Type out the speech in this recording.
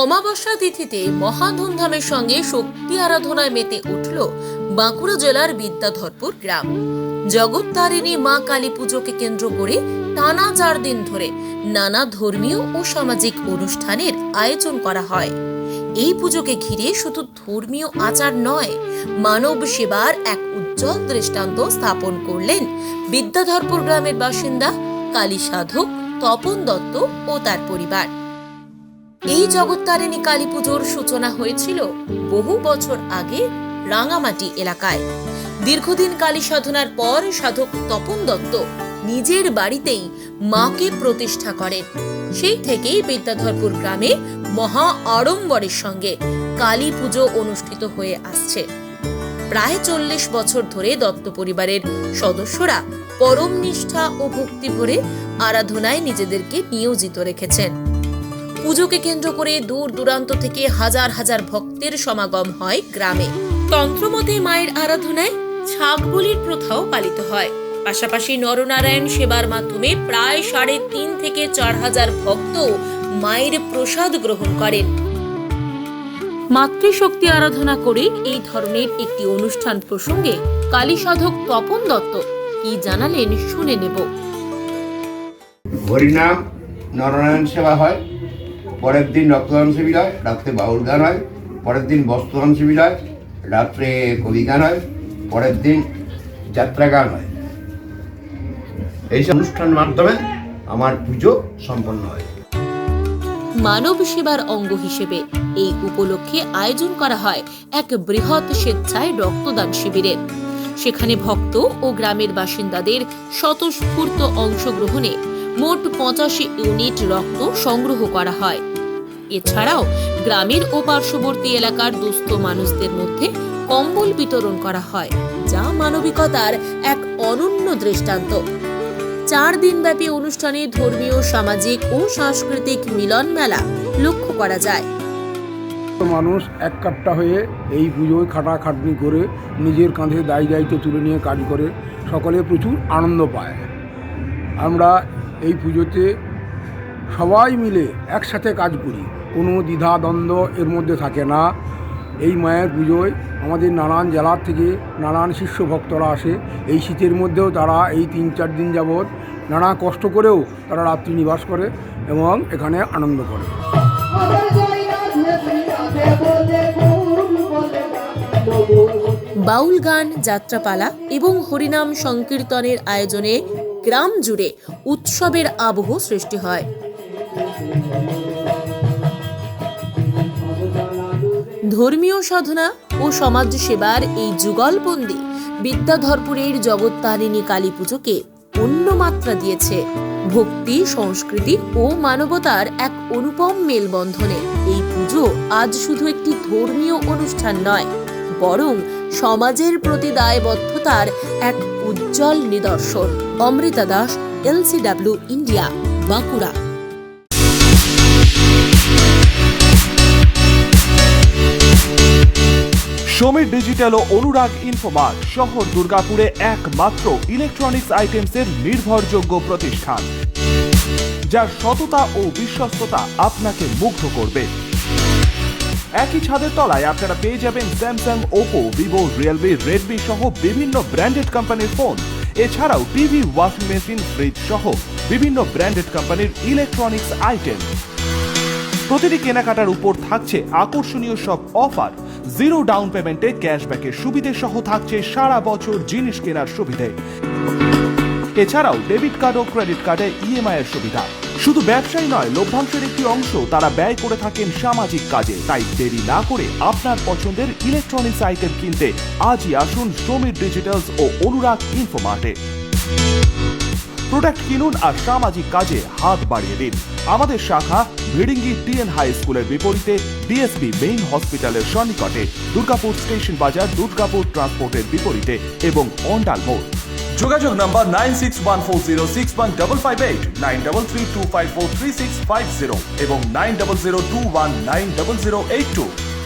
অমাবস্যা তিথিতে মহা ধুমধামের সঙ্গে শক্তি আরাধনায় মেতে উঠল বাঁকুড়া জেলার বিদ্যাধরপুর গ্রাম। জগত্তারিণী মা কালী পুজোকে কেন্দ্র করে টানা 4 দিন ধরে নানা ধর্মীয় ও সামাজিক অনুষ্ঠানের আয়োজন করা হয়। এই পুজোকে ঘিরে শুধু ধর্মীয় আচার নয়, মানব সেবার এক উজ্জ্বল দৃষ্টান্ত স্থাপন করলেন বিদ্যাধরপুর গ্রামের বাসিন্দা কালী সাধক তপন দত্ত ও তার পরিবার। এই জগত্তারিণী কালী পুজোর সূচনা হয়েছিল বহু বছর আগে রাঙামাটি এলাকায়। দীর্ঘদিন কালী সাধনার পর সাধক তপন দত্ত নিজের বাড়িতেই মাকে প্রতিষ্ঠা করেন। সেই থেকেই বিদ্যাধরপুর গ্রামে মহা আড়ম্বরের সঙ্গে কালী পুজো অনুষ্ঠিত হয়ে আসছে। প্রায় 40 বছর ধরে দত্ত পরিবারের সদস্যরা পরম নিষ্ঠা ও ভক্তি ভরে আরাধনায় নিজেদেরকে নিয়োজিত রেখেছেন। পুজোকে কেন্দ্র করে দূর দূরান্ত থেকে হাজার হাজার ভক্তের সমাগম হয় গ্রামে। তন্ত্রমতে মায়ের আরাধনায় ছাগ বলির প্রথাও পালিত হয়। পাশাপাশি নরনারায়ণ সেবার মাধ্যমে প্রায় 3.5 থেকে 4 হাজার ভক্ত মায়ের প্রসাদ গ্রহণ করেন। মাতৃশক্তি আরাধনা করে এই ধরনের একটি অনুষ্ঠান প্রসঙ্গে কালী সাধক তপন দত্ত কি জানালেন শুনে নেব। হরিনাম নরনারায়ণ সেবা হয়, পরের দিন রক্তদান শিবির হয়, রাত্রে বাউল গান হয়, পরের দিন বস্ত্রদান শিবির হয়, রাত্রে কবি গান হয়, পরের দিন যাত্রা গান হয়। এইসব অনুষ্ঠানের মাধ্যমে আমার পুজো সম্পন্ন হয়। মানব সেবার অঙ্গ হিসেবে এই উপলক্ষে আয়োজন করা হয় এক বৃহৎ স্বেচ্ছায় রক্তদান শিবিরের। সেখানে ভক্ত ও গ্রামের বাসিন্দাদের স্বতঃস্ফূর্ত অংশগ্রহণে মোট 85 ইউনিট রক্ত সংগ্রহ করা হয়। এছাড়াও গ্রামের ও পার্শ্ববর্তী এলাকার দুস্থ মানুষদের মধ্যে কম্বল বিতরণ করা হয়, যা মানবিকতার এক অনন্য দৃষ্টান্ত। 4 দিনব্যাপী অনুষ্ঠানে ধর্মীয়, সামাজিক ও সাংস্কৃতিক মিলন মেলা লক্ষ্য করা যায়। মানুষ এক কাট্টা হয়ে এই পুজোয় খাটাখাটনি করে নিজের কাঁধে দায়িত্ব তুলে নিয়ে কাজ করে, সকলে প্রচুর আনন্দ পায়। আমরা এই পুজোতে সবাই মিলে একসাথে কাজ করি, কোনো দ্বিধা দ্বন্দ্ব এর মধ্যে থাকে না। এই মায়ের পুজোয় আমাদের নানান জেলার থেকে নানান শিষ্য ভক্তরা আসে। এই শীতের মধ্যেও তারা এই 3-4 দিন যাবৎ নানা কষ্ট করেও তারা রাত্রি নিবাস করে এবং এখানে আনন্দ করে। বাউল গান, যাত্রাপালা এবং হরিনাম সংকীর্তনের আয়োজনে গ্রাম জুড়ে উৎসবের আবহ সৃষ্টি হয়। ধর্মীয় সাধনা ও সমাজ সেবার এই যুগলবন্দি বিদ্যাধরপুরের জগত্তারিণী কালী পুজোকে অন্য মাত্রা দিয়েছে। ভক্তি, সংস্কৃতি ও মানবতার এক অনুপম মেলবন্ধনে এই পুজো আজ শুধু একটি ধর্মীয় অনুষ্ঠান নয়, বরং সমাজের প্রতি দায়বদ্ধতার এক উজ্জ্বল নিদর্শন। Amrita Das, LCW India, Bankura. Samir digital ও অনুরাগ ইনফোমার্ট শহর দুর্গাপুরে একমাত্র ইলেকট্রনিক্স আইটেমসের নির্ভরযোগ্য প্রতিষ্ঠান, যার সততা ও বিশ্বস্ততা আপনাকে মুগ্ধ করবে। একই ছাদের তলায় আপনারা পেয়ে যাবেন Samsung, Oppo, Vivo, Realme, Redmi সহ বিভিন্ন ব্র্যান্ডেড কোম্পানির ফোন। এছাড়াও টিভি, ওয়াশিং মেশিন, ফ্রিজ সহ বিভিন্ন ব্র্যান্ডেড কোম্পানির ইলেকট্রনিক্স আইটেম। প্রতিটি কেনাকাটার উপর থাকছে আকর্ষণীয় সব অফার। 0 ডাউন পেমেন্টে ক্যাশব্যাকের সুবিধে সহ থাকছে সারা বছর জিনিস কেনার সুবিধে। এছাড়াও ডেবিট কার্ড ও ক্রেডিট কার্ডে EMI এর সুবিধা। শুধু ব্যবসায়ী নয়, লভ্যাংশের একটি অংশ তারা ব্যয় করে থাকেন সামাজিক কাজে। তাই দেরি না করে আপনার পছন্দের ইলেকট্রনিক্স আইটেম কিনতে আজই আসুন সমীর ডিজিটালস ও অনুরাগ ইনফোমার্টে। প্রোডাক্ট কিনুন আর সামাজিক কাজে হাত বাড়িয়ে দিন। আমাদের শাখা ভিড়িঙ্গি TN হাই স্কুলের বিপরীতে DSB মেইন হসপিটালের সন্নিকটে, দুর্গাপুর স্টেশন বাজার, দুর্গাপুর ট্রান্সপোর্টের বিপরীতে এবং অন্ডাল মোড়। যোগাযোগ নম্বর 9614061558, 9332543650 এবং 9002190082।